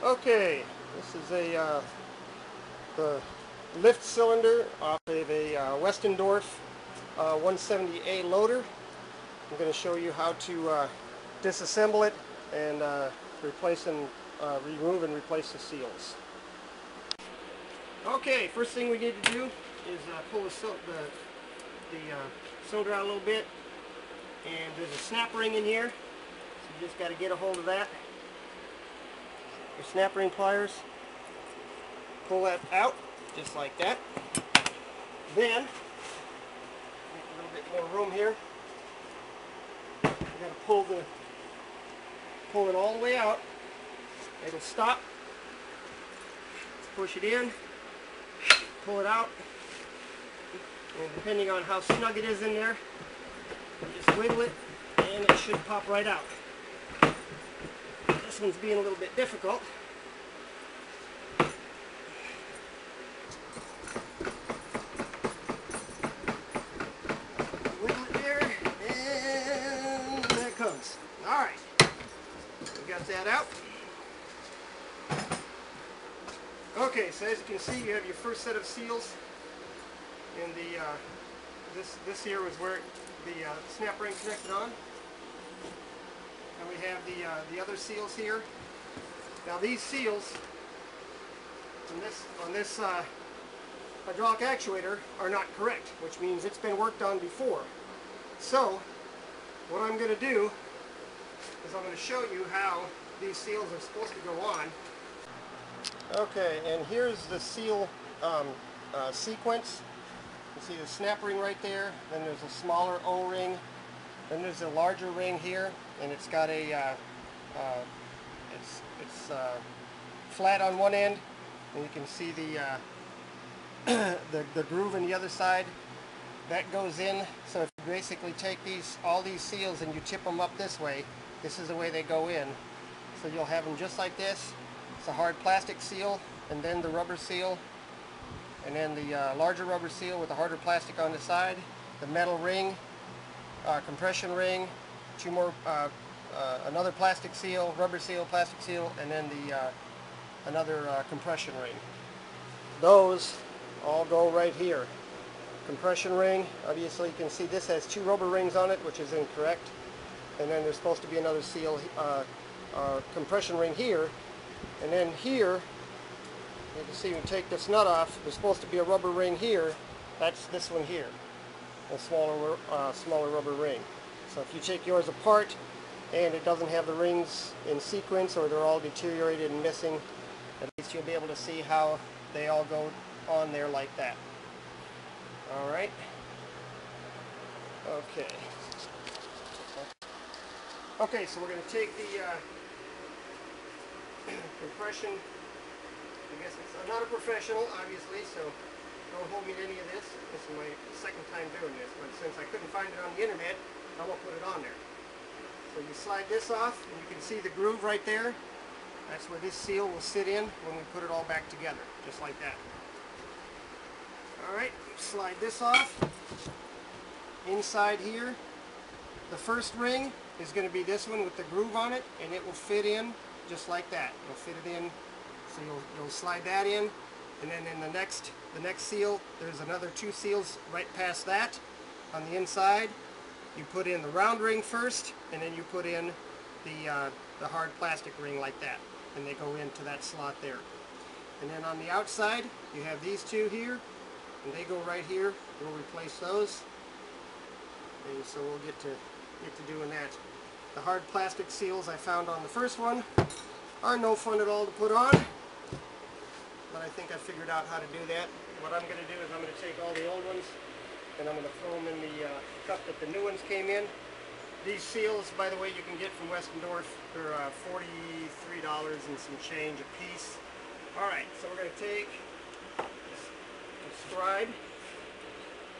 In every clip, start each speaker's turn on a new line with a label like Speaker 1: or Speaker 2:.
Speaker 1: Okay, this is the lift cylinder off of a Westendorf 170A loader. I'm going to show you how to disassemble it and remove and replace the seals. Okay, first thing we need to do is pull the cylinder out a little bit, and there's a snap ring in here, so you just got to get a hold of that. Your snap ring pliers, pull that out just like that. Then make a little bit more room here. You got to pull it all the way out. It'll stop. Push it in, pull it out, and depending on how snug it is in there, you just wiggle it and it should pop right out. This one's being a little bit difficult. Wiggle it there, and there it comes. Alright, we got that out. Okay, so as you can see, you have your first set of seals, and this here was where the snap ring connected on. And we have the other seals here. Now these seals on this hydraulic actuator are not correct, which means it's been worked on before. So what I'm going to do is I'm going to show you how these seals are supposed to go on. Okay, and here's the seal sequence. You see the snap ring right there, then there's a smaller O-ring, then there's a larger ring here, and it's got a it's flat on one end, and you can see the groove on the other side. That goes in. So if you basically take all these seals and you tip them up this way, this is the way they go in. So you'll have them just like this. It's a hard plastic seal, and then the rubber seal, and then the larger rubber seal with the harder plastic on the side, the metal ring, compression ring, two more, another plastic seal, rubber seal, plastic seal, and then another compression ring. Those all go right here. Compression ring, obviously you can see this has two rubber rings on it, which is incorrect, and then there's supposed to be another seal, compression ring here. And then here, you can see when you take this nut off, there's supposed to be a rubber ring here. That's this one here, a smaller rubber ring. So if you take yours apart and it doesn't have the rings in sequence, or they're all deteriorated and missing, at least you'll be able to see how they all go on there like that. Alright. Okay. Okay, so we're going to take the compression. I guess I'm not a professional, obviously, so don't hold me to any of this. This is my second time doing this, but since I couldn't find it on the internet, I won't put it on there. So you slide this off, and you can see the groove right there. That's where this seal will sit in when we put it all back together, just like that. Alright, slide this off. Inside here, the first ring is going to be this one with the groove on it, and it will fit in just like that. You'll fit it in, so you'll slide that in, and then in the next seal, there's another two seals right past that on the inside. You put in the round ring first, and then you put in the hard plastic ring like that, and they go into that slot there. And then on the outside, you have these two here, and they go right here. We'll replace those, and so we'll get to doing that. The hard plastic seals I found on the first one are no fun at all to put on, but I think I figured out how to do that. What I'm going to do is I'm going to take all the old ones and I'm going to throw them in the cup that the new ones came in. These seals, by the way, you can get from Westendorf. They're $43 and some change a piece. Alright, so we're going to take the stride.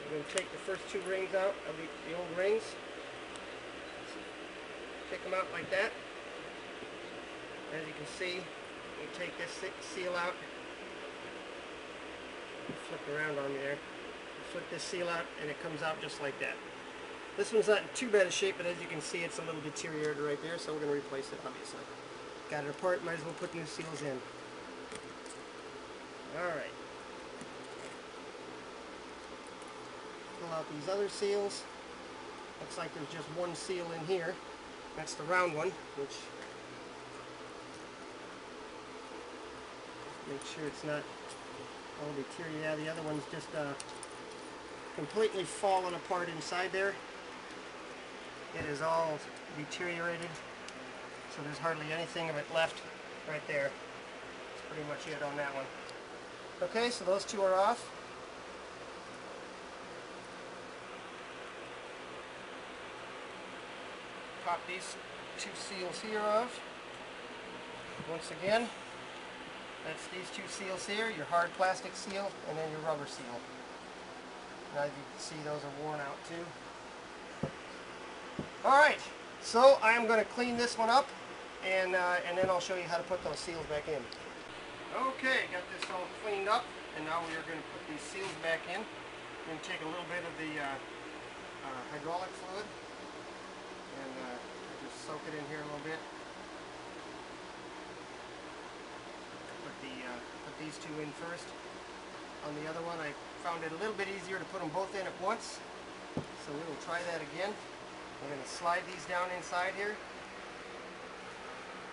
Speaker 1: We're going to take the first two rings out of the old rings. Take them out like that. As you can see, you take this seal out. Flip around on me there. Flip this seal out, and it comes out just like that. This one's not in too bad a shape, but as you can see, it's a little deteriorated right there, so we're going to replace it, obviously. Got it apart, might as well put new seals in. Alright. Pull out these other seals. Looks like there's just one seal in here. That's the round one, which make sure it's not all deteriorated. Yeah, the other one's just completely fallen apart inside there. It is all deteriorated, so there's hardly anything of it left right there. That's pretty much it on that one. Okay, so those two are off. Pop these two seals here off. Once again, that's these two seals here, your hard plastic seal and then your rubber seal. Now you can see those are worn out too. Alright, so I am going to clean this one up and then I'll show you how to put those seals back in. Okay, got this all cleaned up and now we are going to put these seals back in. We're going to take a little bit of the hydraulic fluid and just soak it in here a little bit. Put these two in first. On the other one I found it a little bit easier to put them both in at once, so we will try that again. We're going to slide these down inside here,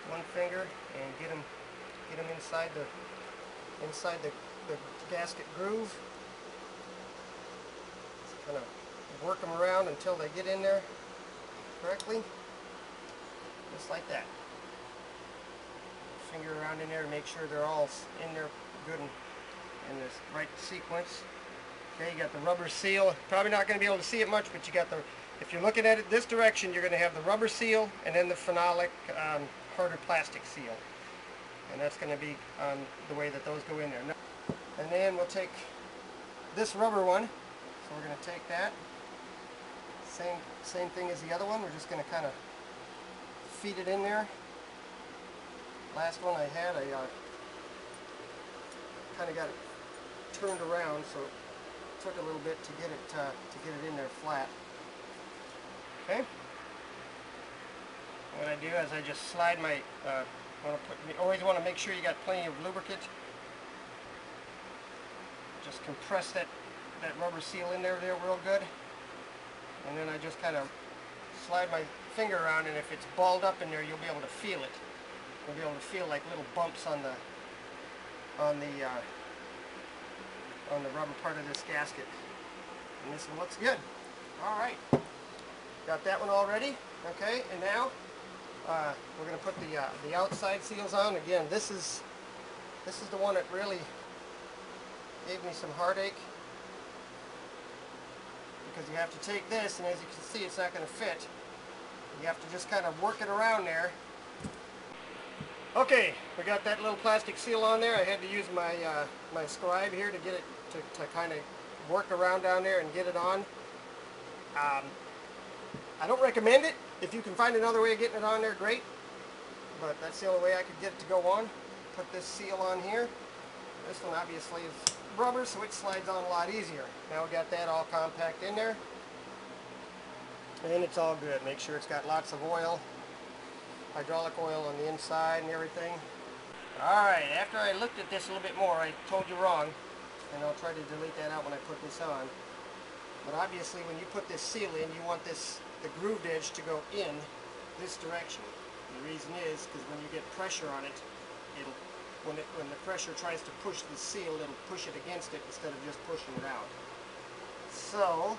Speaker 1: one finger, and get them inside the gasket groove. Just kind of work them around until they get in there correctly, just like that. Finger around in there to make sure they're all in there good and in this right sequence. Okay, you got the rubber seal. Probably not going to be able to see it much, but you got the, if you're looking at it this direction, you're going to have the rubber seal and then the phenolic harder plastic seal. And that's going to be the way that those go in there. And then we'll take this rubber one. So we're going to take that. Same thing as the other one. We're just going to kind of feed it in there. Last one I had, I kind of got it turned around, so it took a little bit to get it in there flat. Okay. What I do is I just slide my. You always want to make sure you got plenty of lubricant. Just compress that rubber seal in there real good, and then I just kind of slide my finger around, and if it's balled up in there, you'll be able to feel it. You'll be able to feel like little bumps on the rubber part of this gasket. And this one looks good. Alright. Got that one all ready. Okay, and now we're going to put the outside seals on. Again, this is the one that really gave me some heartache, because you have to take this, and as you can see, it's not going to fit. You have to just kind of work it around there. Okay, we got that little plastic seal on there. I had to use my my scribe here to get it to kind of work around down there and get it on. I don't recommend it. If you can find another way of getting it on there, great. But that's the only way I could get it to go on. Put this seal on here. This one obviously is rubber, so it slides on a lot easier. Now we got that all compact in there. And it's all good. Make sure it's got lots of oil. Hydraulic oil on the inside and everything. Alright, after I looked at this a little bit more, I told you wrong, and I'll try to delete that out when I put this on. But obviously when you put this seal in, you want the grooved edge to go in this direction. The reason is because when you get pressure on it, when the pressure tries to push the seal, it'll push it against it instead of just pushing it out. So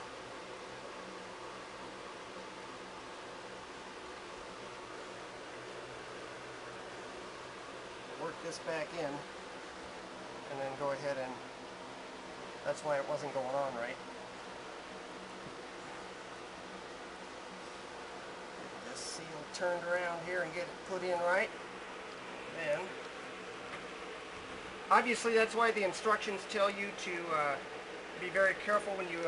Speaker 1: work this back in, and then go ahead and, that's why it wasn't going on right. Get this seal turned around here and get it put in right. Then, obviously that's why the instructions tell you to be very careful when you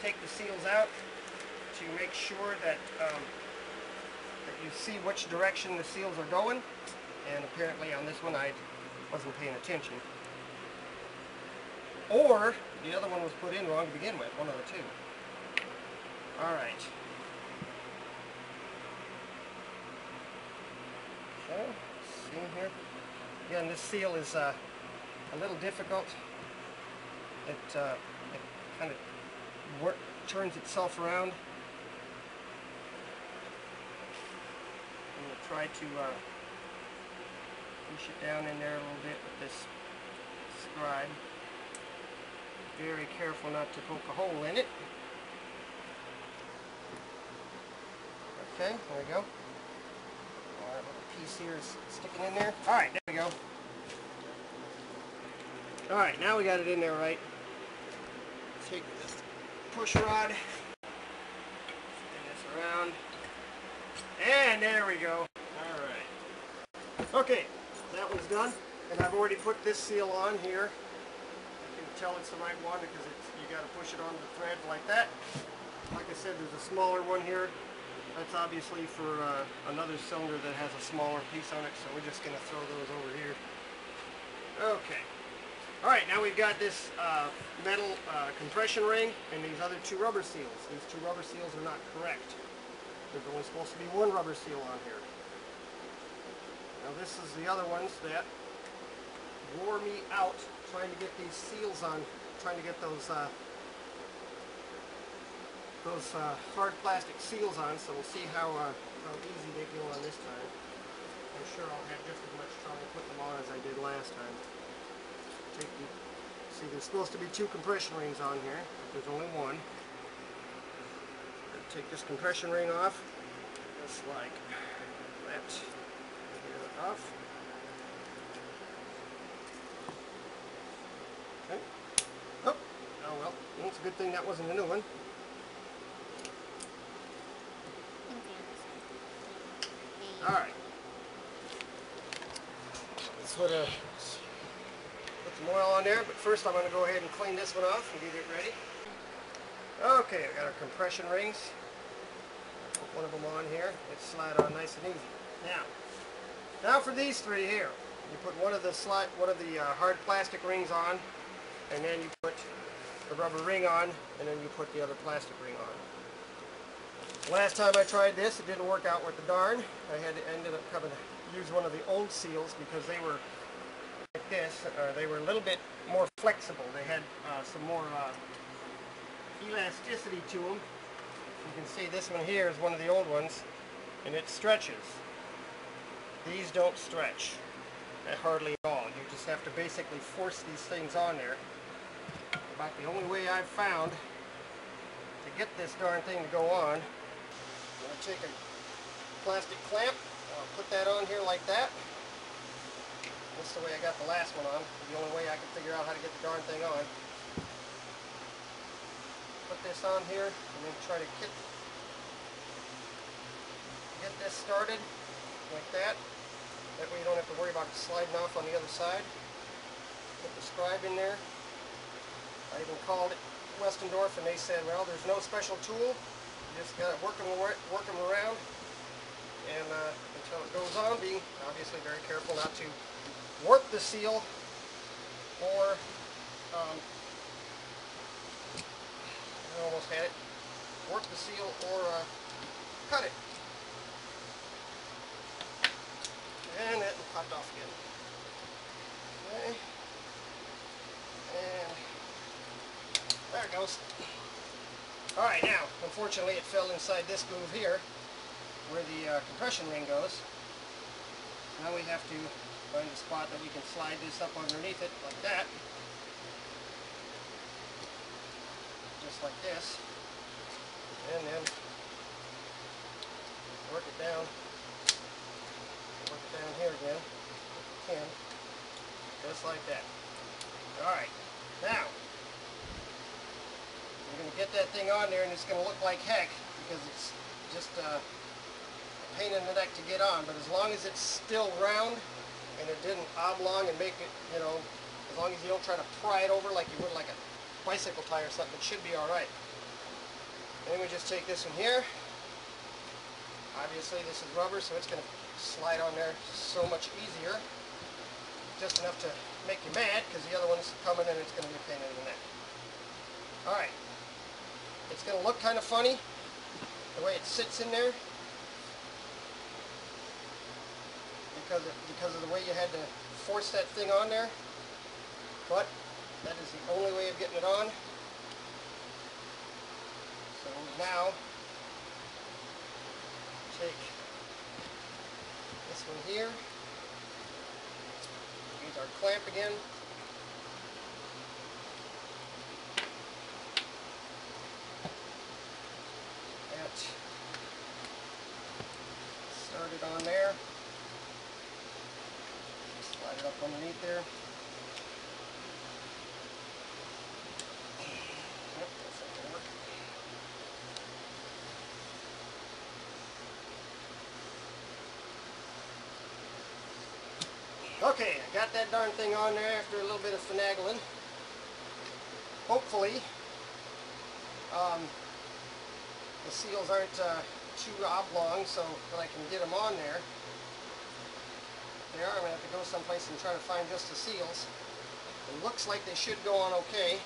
Speaker 1: take the seals out, to make sure that you see which direction the seals are going. And apparently on this one I wasn't paying attention. Or the other one was put in wrong to begin with, one of the two. Alright. Okay, see here. Again, this seal is a little difficult. It kind of turns itself around. I'm going to try to push it down in there a little bit with this scribe. Very careful not to poke a hole in it. Okay, there we go. Our little piece here is sticking in there. Alright, there we go. Alright, now we got it in there right. Take this push rod, spin this around, and there we go. Alright. Okay, that one's done, and I've already put this seal on here. You can tell it's the right one because you got to push it on the thread like that. Like I said, there's a smaller one here. That's obviously for another cylinder that has a smaller piece on it, so we're just going to throw those over here. Okay. Alright, now we've got this metal compression ring and these other two rubber seals. These two rubber seals are not correct. There's only supposed to be one rubber seal on here. Now this is the other ones that wore me out trying to get these seals on, trying to get those hard plastic seals on, so we'll see how easy they go on this time. I'm sure I'll have just as much trouble putting them on as I did last time. See, there's supposed to be two compression rings on here, but there's only one. Take this compression ring off, just like that. Get it off. Okay. Oh well, it's a good thing that wasn't a new one. Alright. Let's put some oil on there, but first I'm going to go ahead and clean this one off and get it ready. Okay, I've got our compression rings. Put one of them on here. It slide on nice and easy. Now for these three here. You put one of the hard plastic rings on, and then you put the rubber ring on, and then you put the other plastic ring on. Last time I tried this, it didn't work out with the darn. I ended up having to use one of the old seals because they were like this. They were a little bit more flexible. They had some more elasticity to them. You can see this one here is one of the old ones, and it stretches. These don't stretch hardly at all. You just have to basically force these things on there. About the only way I've found to get this darn thing to go on. I'm going to take a plastic clamp, I'll put that on here like that. That's the way I got the last one on. The only way I can figure out how to get the darn thing on. Put this on here and then try to get this started like that. That way you don't have to worry about it sliding off on the other side. Put the scribe in there. I even called it Westendorf and they said, well, there's no special tool. You just got to work them around and until it goes on, being obviously very careful not to warp the seal or I almost had it. Warp the seal or cut it. And that popped off again. Okay. And there it goes. Alright, now, unfortunately it fell inside this groove here, where the compression ring goes. Now we have to find a spot that we can slide this up underneath it, like that. Just like this. And then work it down. Work it down here again, if you can. Just like that. Alright, now, you're going to get that thing on there and it's going to look like heck because it's just a pain in the neck to get on, but as long as it's still round and it didn't oblong and make it, you know, as long as you don't try to pry it over like you would like a bicycle tire or something, it should be alright. Then we just take this one here. Obviously this is rubber, so it's going to slide on there so much easier. Just enough to make you mad because the other one's coming and it's going to be a pain in the neck. Alright. It's going to look kind of funny the way it sits in there because of the way you had to force that thing on there. But that is the only way of getting it on. So now take this one here. Use our clamp again. Start it on there. Slide it up underneath there. Yep, that's not gonna work. Okay, I got that darn thing on there after a little bit of finagling. Hopefully, the seals aren't too oblong, so that I can get them on there. They are. I'm going to have to go someplace and try to find just the seals. It looks like they should go on okay.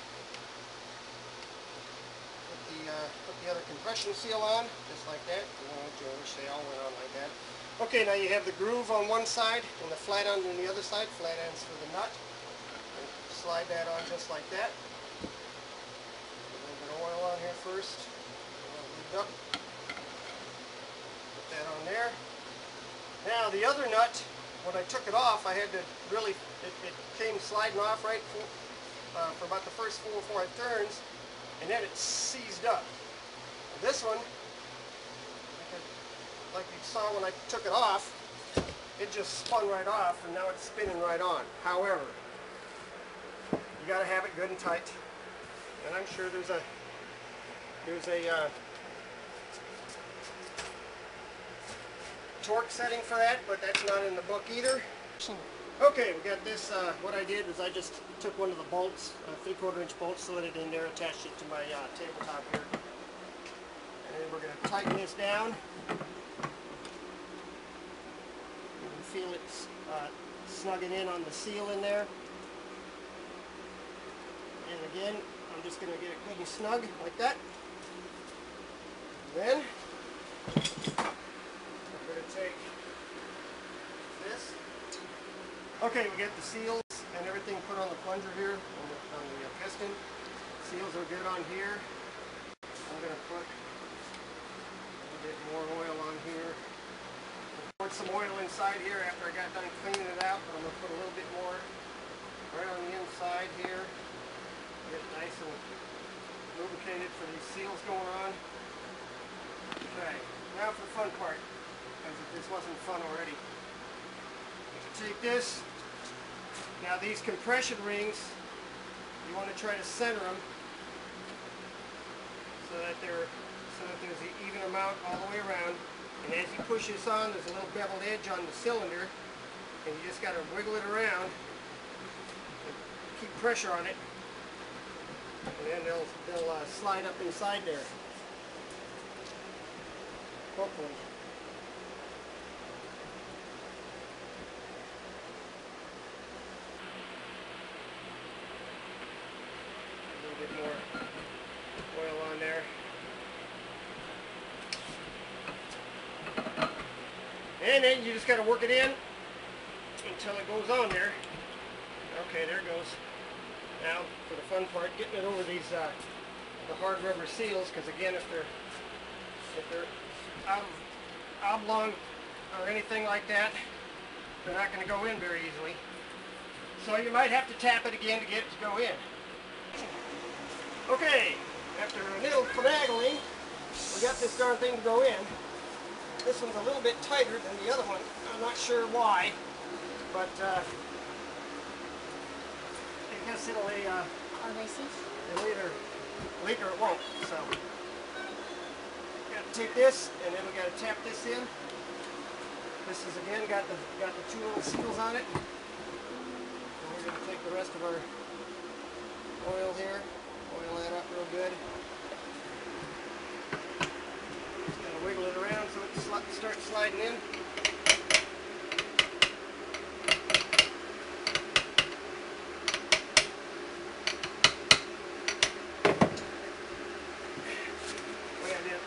Speaker 1: Put the other compression seal on, just like that. I wish they all went on like that. Okay, now you have the groove on one side and the flat end on the other side. Flat ends for the nut. And slide that on just like that. Put a little bit of oil on here first. Up. Put that on there. Now the other nut, when I took it off, I had to really, it came sliding off right for about the first 4 or 5 turns, and then it seized up. This one, like you saw when I took it off, it just spun right off, and now it's spinning right on. However, you got to have it good and tight, and I'm sure there's a torque setting for that, but that's not in the book either. Okay, we got this. What I did was I just took one of the bolts, 3/4 inch bolts, slid it in there, attached it to my tabletop here, and then we're going to tighten this down. You can feel it snugging in on the seal in there. And again, I'm just going to get it good and snug like that. And then we're going to take this. Okay, we get the seals and everything put on the plunger here, on the piston. Seals are good on here. I'm going to put a little bit more oil on here. I poured some oil inside here after I got done cleaning it out, but I'm going to put a little bit more right on the inside here. Get it nice and lubricated for these seals going on. Okay, now for the fun part, as if this wasn't fun already. Take this. Now these compression rings, you want to try to center them so that there's an even amount all the way around. And as you push this on, there's a little beveled edge on the cylinder, and you just got to wiggle it around and keep pressure on it, and then they'll slide up inside there. Hopefully. A little bit more oil on there. And then you just got to work it in until it goes on there. Okay, there it goes. Now, for the fun part, getting it over these the hard rubber seals, because again, if they're out of oblong or anything like that, they're not going to go in very easily. So you might have to tap it again to get it to go in. Okay, after a little finagling, we got this darn thing to go in. This one's a little bit tighter than the other one. I'm not sure why, but I guess it'll later it won't. So got to take this, and then we got to tap this in. This is again got the 2 little seals on it. And we're going to take the rest of our oil here, oil that up real good. Just got to wiggle it around so it starts sliding in.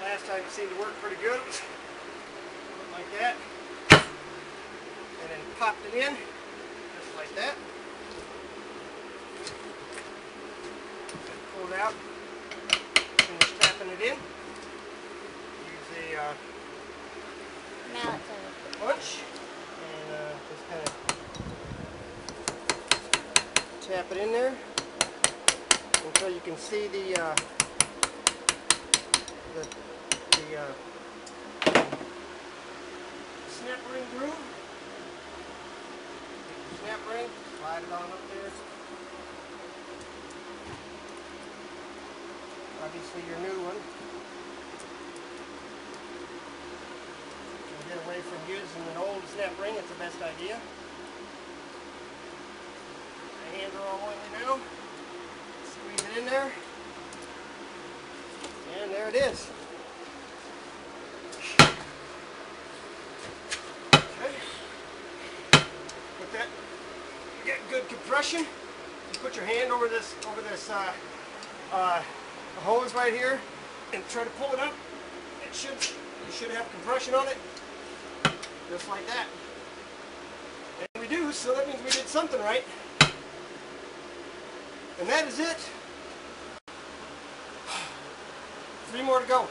Speaker 1: Last time it seemed to work pretty good. Like that. And then popped it in, just like that. Pull it out, finish tapping it in. Use a
Speaker 2: mallet
Speaker 1: punch and just kind of tap it in there until you can see the snap ring groove. Snap ring, slide it on up there. Obviously your new one. Get away from using an old snap ring, it's the best idea. My hands are all oily now. Squeeze it in there. And there it is. Okay. Put that, get good compression. You put your hand over this hose right here and try to pull it up. You should have compression on it. Just like that. And we do, so that means we did something right. And that is it. 3 more to go.